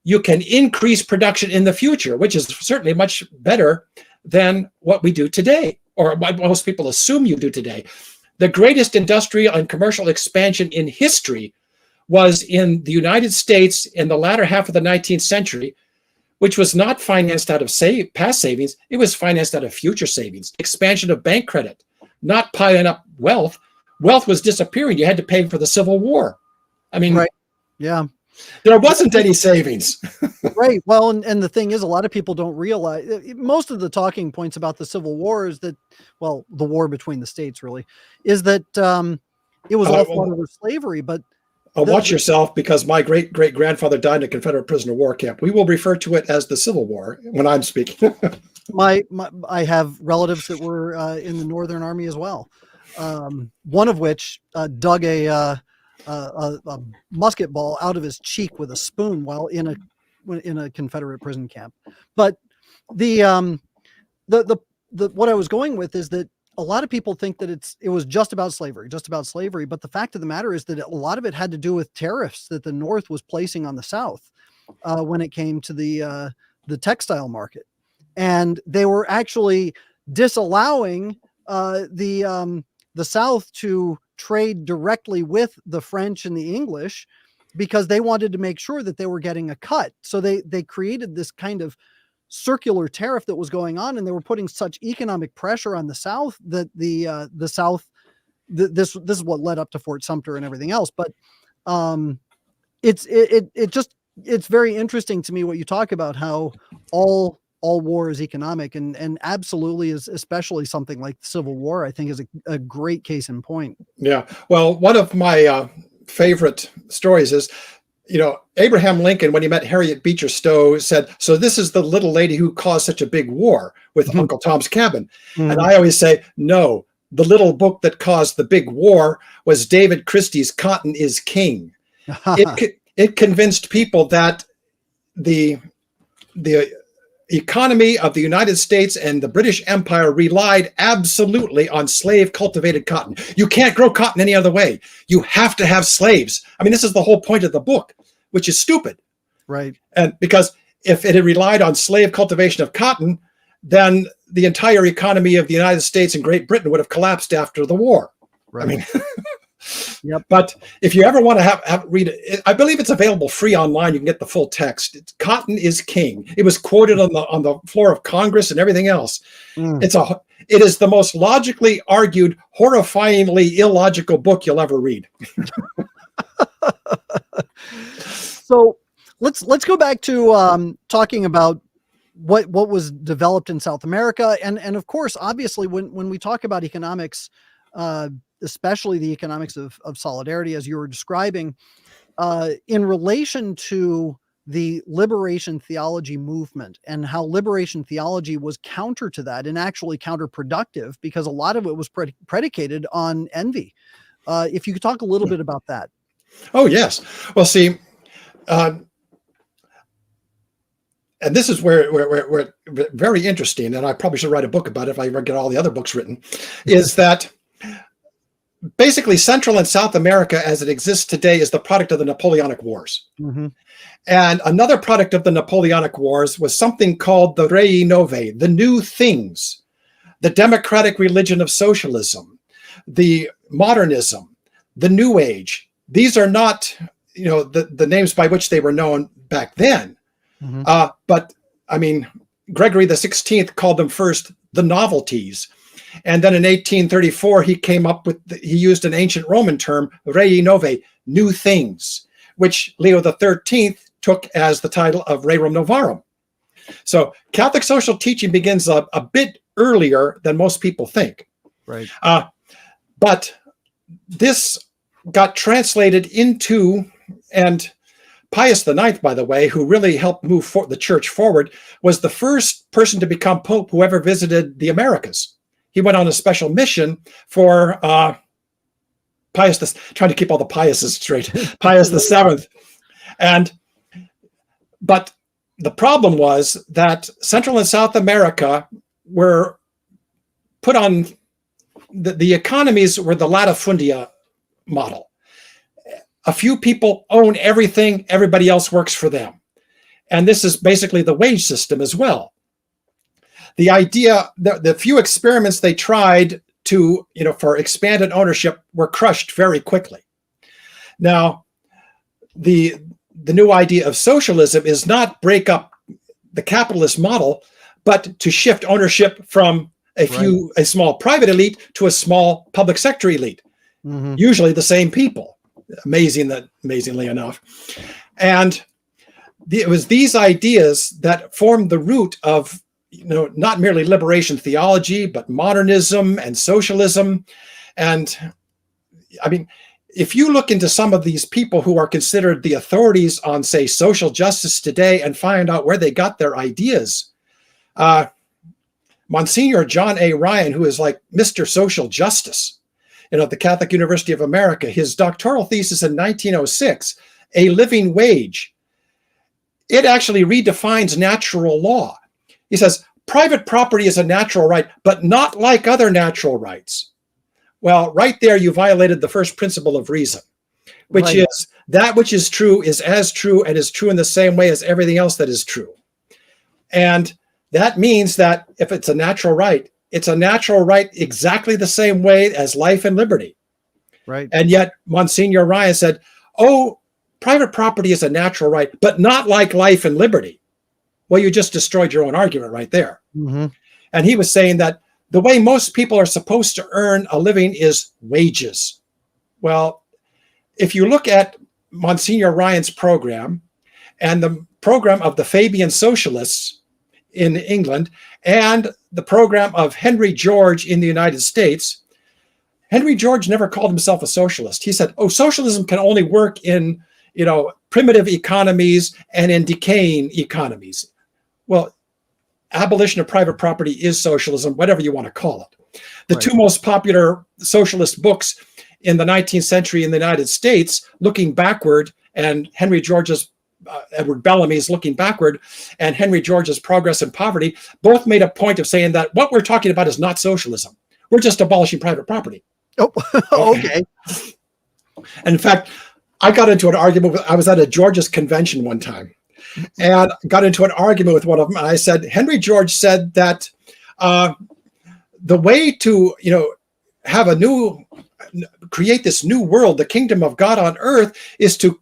You can increase production in the future, which is certainly much better than what we do today, or what most people assume you do today. The greatest industrial and commercial expansion in history was in the United States in the latter half of the 19th century, which was not financed out of past savings. It was financed out of future savings, expansion of bank credit, not piling up wealth. Wealth was disappearing. You had to pay for the Civil War. I mean, Right. Yeah. There wasn't any savings. Right. Well, and the thing is, a lot of people don't realize, most of the talking points about the Civil War is that, well, the war between the states really, is that it was all fought over slavery. But watch yourself, because my great-great-grandfather died in a Confederate prisoner of war camp. We will refer to it as the Civil War when I'm speaking. I have relatives that were in the Northern Army as well. One of which dug a musket ball out of his cheek with a spoon while in a Confederate prison camp. But the what I was going with is that a lot of people think that it was just about slavery. But the fact of the matter is that a lot of it had to do with tariffs that the North was placing on the South when it came to the textile market, and they were actually disallowing the South to trade directly with the French and the English because they wanted to make sure that they were getting a cut. So they created this kind of circular tariff that was going on, and they were putting such economic pressure on the South that the South, this is what led up to Fort Sumter and everything else. But it's very interesting to me what you talk about, how all war is economic, and absolutely is, especially something like the Civil War, I think is a great case in point. Yeah. Well, one of my favorite stories is, Abraham Lincoln, when he met Harriet Beecher Stowe, said, "So this is the little lady who caused such a big war with Uncle Tom's Cabin." And I always say, no, the little book that caused the big war was David Christie's Cotton is King. It convinced people that the economy of the United States and the British Empire relied absolutely on slave cultivated cotton. You can't grow cotton any other way. You have to have slaves. I mean, this is the whole point of the book, which is stupid. Right. And because if it had relied on slave cultivation of cotton, then the entire economy of the United States and Great Britain would have collapsed after the war. Right. I mean, yep. But if you ever want to read it, I believe it's available free online. You can get the full text. Cotton is King. It was quoted on the floor of Congress and everything else. It is the most logically argued, horrifyingly illogical book you'll ever read. So let's go back to talking about what was developed in South America, and of course, obviously, when we talk about economics, especially the economics of solidarity, as you were describing, in relation to the liberation theology movement, and how liberation theology was counter to that, and actually counterproductive, because a lot of it was predicated on envy. If you could talk a little bit about that. Oh, yes. Well, see, and this is where we're very interesting, and I probably should write a book about it if I ever get all the other books written, is that basically Central and South America as it exists today is the product of the Napoleonic Wars. Mm-hmm. And another product of the Napoleonic Wars was something called the Rei Nove, the new things, the democratic religion of socialism, the modernism, the New Age. These are not, the names by which they were known back then. Mm-hmm. But I mean, Gregory the 16th called them first the novelties. And then in 1834, he used an ancient Roman term, Rei Nove, new things, which Leo the 13th took as the title of Rerum Novarum. So Catholic social teaching begins a bit earlier than most people think. Right. But this got translated into, and Pius IX, by the way, who really helped move the church forward, was the first person to become pope who ever visited the Americas. He went on a special mission for Pius, trying to keep all the Piuses straight, Pius VII. But the problem was that Central and South America were put on, the economies were the latifundia model. A few people own everything, everybody else works for them. And this is basically the wage system as well. The idea, the few experiments they tried to, for expanded ownership were crushed very quickly. Now, the new idea of socialism is not break up the capitalist model, but to shift ownership from a small private elite to a small public sector elite, usually the same people, amazingly enough. And it was these ideas that formed the root of, not merely liberation theology, but modernism and socialism. And I mean, if you look into some of these people who are considered the authorities on, say, social justice today and find out where they got their ideas, Monsignor John A. Ryan, who is like Mr. Social Justice, at the Catholic University of America, his doctoral thesis in 1906, A Living Wage, it actually redefines natural law. He says, private property is a natural right, but not like other natural rights. Well, right there, you violated the first principle of reason, which is that which is true is as true and is true in the same way as everything else that is true. And that means that if it's a natural right, it's a natural right exactly the same way as life and liberty. Right. And yet Monsignor Ryan said, oh, private property is a natural right, but not like life and liberty. Well, you just destroyed your own argument right there. And he was saying that the way most people are supposed to earn a living is wages. Well, if you look at Monsignor Ryan's program and the program of the Fabian Socialists in England and the program of Henry George in the United States, Henry George never called himself a socialist. He said, oh, socialism can only work in, primitive economies and in decaying economies. Well, abolition of private property is socialism, whatever you want to call it. The two most popular socialist books in the 19th century in the United States, Looking Backward, and Henry George's Edward Bellamy's Looking Backward, and Henry George's Progress and Poverty, both made a point of saying that what we're talking about is not socialism. We're just abolishing private property. Oh, okay. And in fact, I got into an argument I was at a Georgist convention one time, and got into an argument with one of them. And I said, Henry George said that the way to, have create this new world, the kingdom of God on earth, is to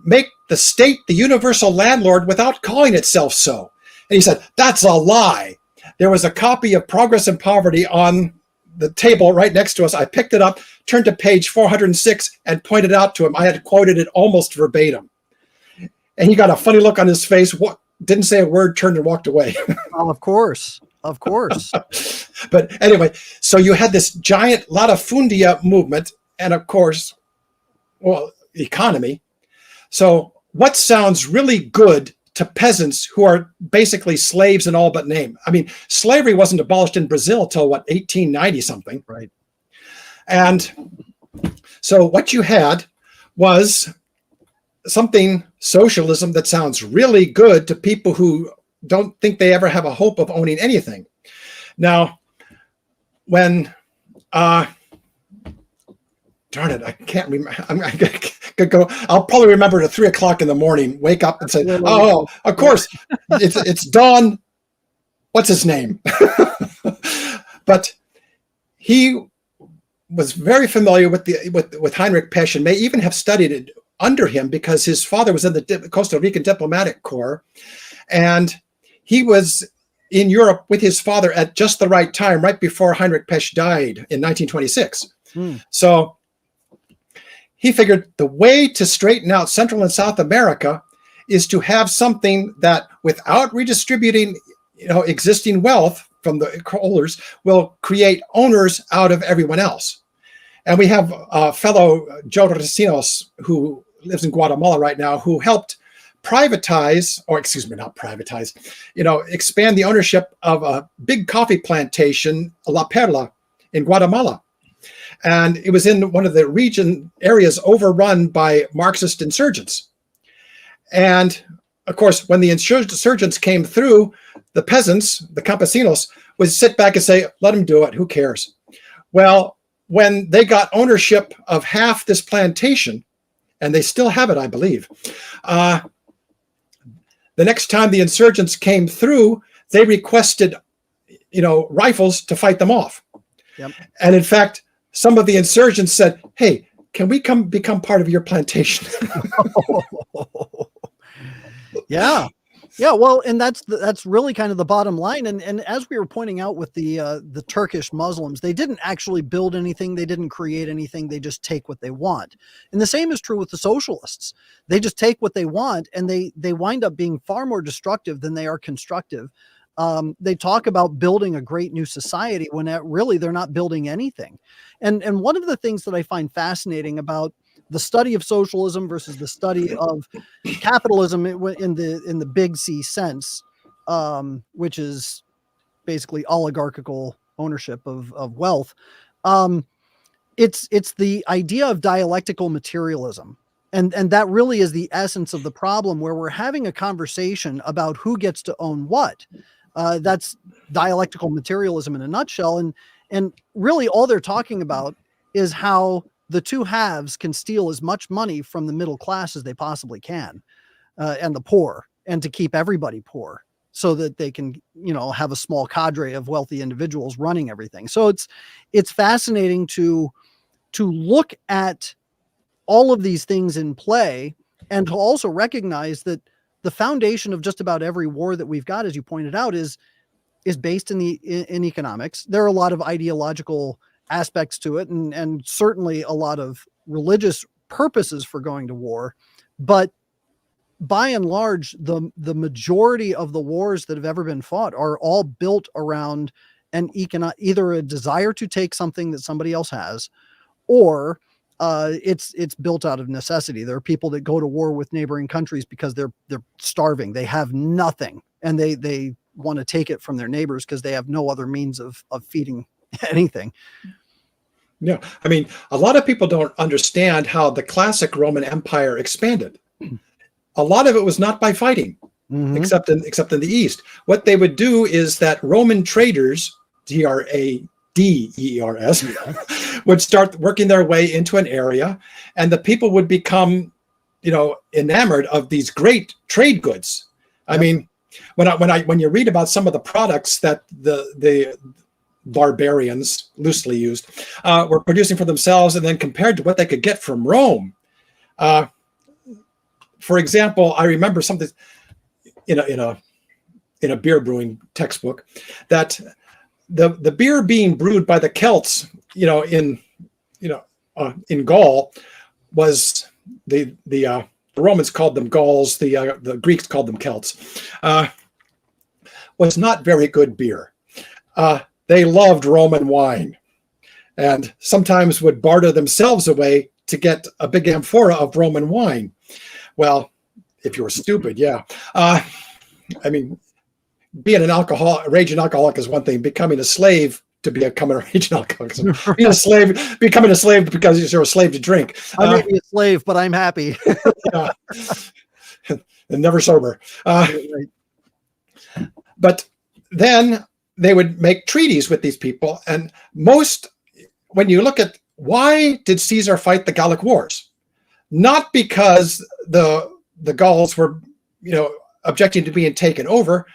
make the state the universal landlord without calling itself so. And he said, that's a lie. There was a copy of Progress and Poverty on the table right next to us. I picked it up, turned to page 406, and pointed out to him. I had quoted it almost verbatim. And he got a funny look on his face, didn't say a word, turned and walked away. Oh, of course. But anyway, so you had this giant latifundia movement and, of course, economy. So what sounds really good to peasants who are basically slaves in all but name? I mean, slavery wasn't abolished in Brazil till 1890 something. Right. And so what you had was socialism that sounds really good to people who don't think they ever have a hope of owning anything. Now, when, darn it, I can't remember. I'll probably remember it at 3:00 in the morning, wake up and say, oh, of course, it's Don, what's his name? But he was very familiar with Heinrich Pesch and may even have studied it under him because his father was in the Costa Rican Diplomatic Corps. And he was in Europe with his father at just the right time, right before Heinrich Pesch died in 1926. So he figured the way to straighten out Central and South America is to have something that, without redistributing, existing wealth from the holders, will create owners out of everyone else. And we have fellow Joe Recinos, who lives in Guatemala right now, who helped privatize, or excuse me, not privatize, expand the ownership of a big coffee plantation, La Perla, in Guatemala. And it was in one of the region areas overrun by Marxist insurgents. And of course, when the insurgents came through, the peasants, the campesinos, would sit back and say, let them do it, who cares? Well, when they got ownership of half this plantation, and they still have it, I believe, the next time the insurgents came through, they requested, rifles to fight them off. Yep. And in fact, some of the insurgents said, hey, can we become part of your plantation? Yeah. Yeah, well, and that's really kind of the bottom line. And as we were pointing out with the Turkish Muslims, they didn't actually build anything, they didn't create anything, they just take what they want. And the same is true with the socialists. They just take what they want, and they wind up being far more destructive than they are constructive. They talk about building a great new society when really they're not building anything. And one of the things that I find fascinating about the study of socialism versus the study of capitalism in the big C sense, which is basically oligarchical ownership of wealth. It's the idea of dialectical materialism. And that really is the essence of the problem, where we're having a conversation about who gets to own what. That's dialectical materialism in a nutshell. And really all they're talking about is how the two halves can steal as much money from the middle class as they possibly can, and the poor, and to keep everybody poor so that they can, have a small cadre of wealthy individuals running everything. So it's fascinating to look at all of these things in play, and to also recognize that the foundation of just about every war that we've got, as you pointed out, is based in economics. There are a lot of ideological aspects to it, and certainly a lot of religious purposes for going to war. But by and large, the majority of the wars that have ever been fought are all built around either a desire to take something that somebody else has, or it's built out of necessity. There are people that go to war with neighboring countries because they're starving. They have nothing, and they want to take it from their neighbors because they have no other means of feeding anything. Yeah. I mean, a lot of people don't understand how the classic Roman Empire expanded. A lot of it was not by fighting, except in the East. What they would do is that Roman traders, Traders, would start working their way into an area, and the people would become, enamored of these great trade goods. I mean, when you read about some of the products that the barbarians, loosely used, were producing for themselves, and then compared to what they could get from Rome. For example, I remember something in a beer brewing textbook, that the beer being brewed by the Celts, in Gaul, was the Romans called them Gauls, the Greeks called them Celts, was not very good beer. They loved Roman wine, and sometimes would barter themselves away to get a big amphora of Roman wine. Well, if you were stupid, yeah. I mean, being a raging alcoholic is one thing. Becoming a slave to become a raging alcoholic. Becoming a slave because you're a slave to drink. I may be a slave, but I'm happy. Yeah. And never sober. Right. But then they would make treaties with these people. And when you look at why did Caesar fight the Gallic Wars? Not because the Gauls were, objecting to being taken over.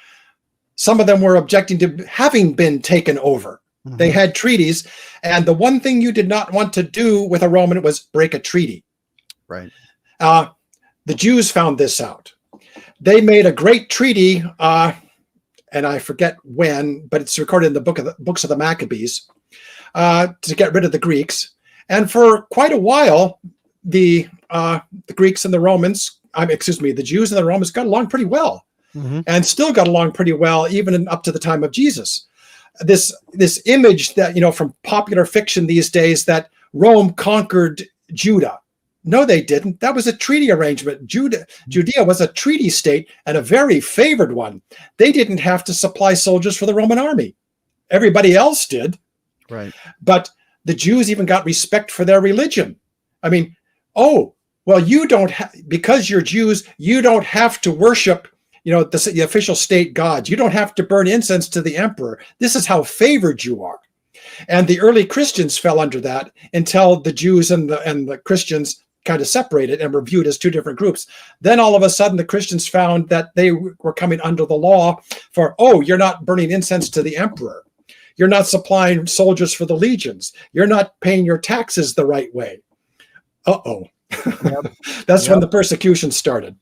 Some of them were objecting to having been taken over. Mm-hmm. They had treaties. And the one thing you did not want to do with a Roman was break a treaty. Right. The Jews found this out. They made a great treaty, and I forget when, but it's recorded in the books of the Maccabees, to get rid of the Greeks. And for quite a while, the Greeks and the Romans, the Jews and the Romans got along pretty well, and still got along pretty well even up to the time of Jesus. This image that, from popular fiction these days, that Rome conquered Judah. No, they didn't. That was a treaty arrangement. Judea was a treaty state and a very favored one. They didn't have to supply soldiers for the Roman army. Everybody else did. Right. But the Jews even got respect for their religion. I mean, oh, well, you don't because you're Jews, you don't have to worship, the official state gods. You don't have to burn incense to the emperor. This is how favored you are. And the early Christians fell under that until the Jews and the Christians kind of separated and were viewed as two different groups. Then all of a sudden, the Christians found that they were coming under the law for, oh, you're not burning incense to the emperor. You're not supplying soldiers for the legions. You're not paying your taxes the right way. Uh-oh. Yep. That's when the persecution started.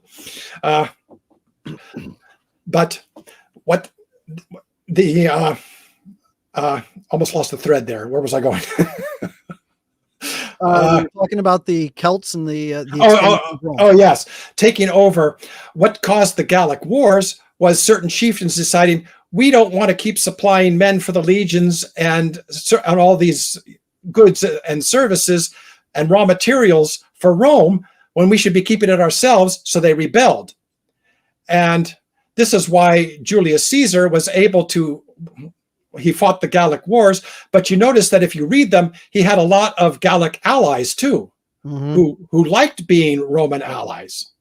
But what the almost lost the thread there. Where was I going? We're talking about the Celts and the yes, taking over. What caused the Gallic Wars was certain chieftains deciding we don't want to keep supplying men for the legions and all these goods and services and raw materials for Rome when we should be keeping it ourselves. So they rebelled. And this is why Julius Caesar was able to, he fought the Gallic Wars, but you notice that if you read them, he had a lot of Gallic allies too, who liked being Roman allies.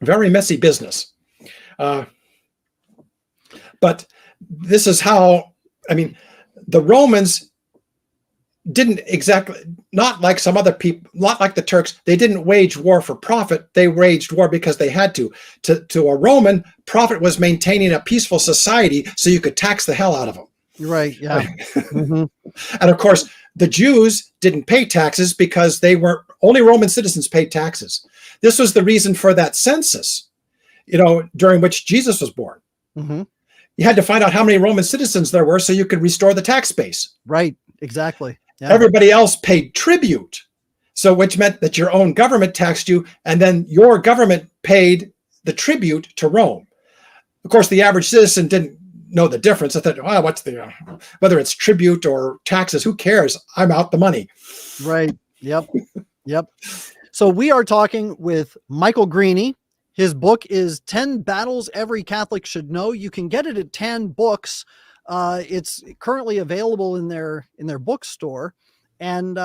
Very messy business. But this is how, the Romans didn't exactly, not like some other people, not like the Turks, they didn't wage war for profit. They waged war because they had to. To a Roman, profit was maintaining a peaceful society so you could tax the hell out of them. Right, yeah. And of course, the Jews didn't pay taxes because only Roman citizens paid taxes. This was the reason for that census, during which Jesus was born. You had to find out how many Roman citizens there were so you could restore the tax base. Right, exactly. Yeah. Everybody else paid tribute. So which meant that your own government taxed you, and then your government paid the tribute to Rome. Of course, the average citizen didn't know the difference. I thought, oh, what's the, whether it's tribute or taxes, who cares? I'm out the money. Right. Yep. Yep. So we are talking with Michael Greaney. His book is 10 Battles Every Catholic Should Know. You can get it at 10 Books. It's currently available in their bookstore. And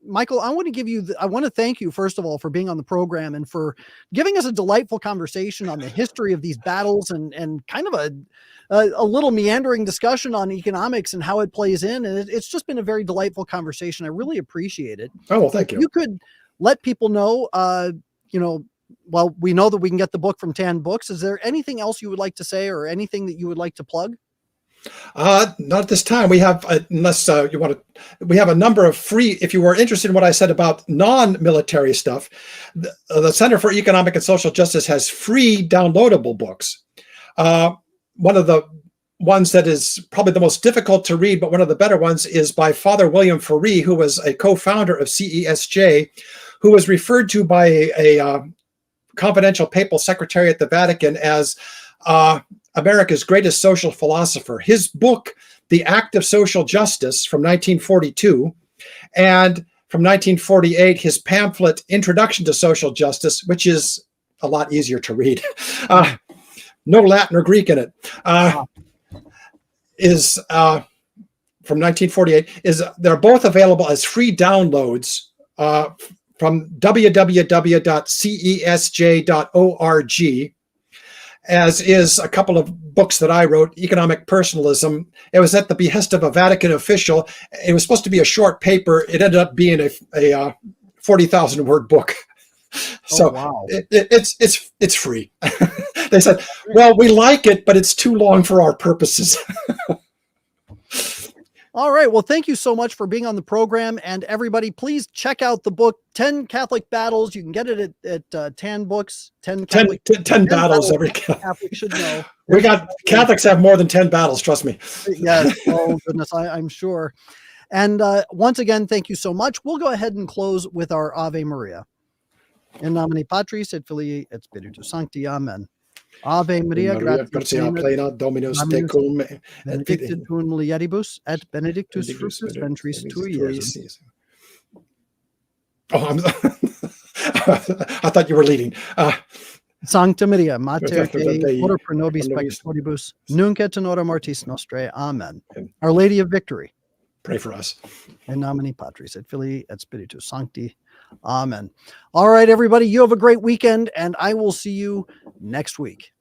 Michael, I want to thank you, first of all, for being on the program and for giving us a delightful conversation on the history of these battles and kind of a little meandering discussion on economics and how it plays in. And it's just been a very delightful conversation. I really appreciate it. Oh, well, thank you. You could let people know, well, we know that we can get the book from 10 Books. Is there anything else you would like to say or anything that you would like to plug? Not at this time. We have, unless you want to, we have a number of free, if you were interested in what I said about non-military stuff, the Center for Economic and Social Justice has free downloadable books. One of the ones that is probably the most difficult to read, but one of the better ones is by Father William Ferree, who was a co-founder of CESJ, who was referred to by a confidential papal secretary at the Vatican as America's greatest social philosopher. His book, The Act of Social Justice, from 1942, and from 1948, his pamphlet, Introduction to Social Justice, which is a lot easier to read. No Latin or Greek in it. Is from 1948. They're both available as free downloads from www.cesj.org, as is a couple of books that I wrote, Economic Personalism. It was at the behest of a Vatican official. It was supposed to be a short paper. It ended up being a 40,000 word book. So wow. It's free. They said, well, we like it, but it's too long for our purposes. All right. Well, thank you so much for being on the program. And everybody, please check out the book, 10 Catholic Battles. You can get it at 10 Books. 10 battles every Catholic should know. We got Catholics have more than 10 battles, trust me. Yes. Oh, goodness. I'm sure. And once again, thank you so much. We'll go ahead and close with our Ave Maria. In nomine Patris et Filii et Spiritus Sancti. Amen. Ave Maria, gratia plena, plena, Dominus Dominus tecum, benedicta tu in mulieribus, et benedictus fructus ventris tui, Iesus. Oh, I thought you were leading. Sancta Maria, Mater Dei, Dei, ora pro nobis peccatoribus, nunc et in hora mortis nostrae. Amen. Our Lady of Victory. Pray for us. In nomine Patris et Filii et Spiritus Sancti. Amen. All right, everybody, you have a great weekend, and I will see you next week.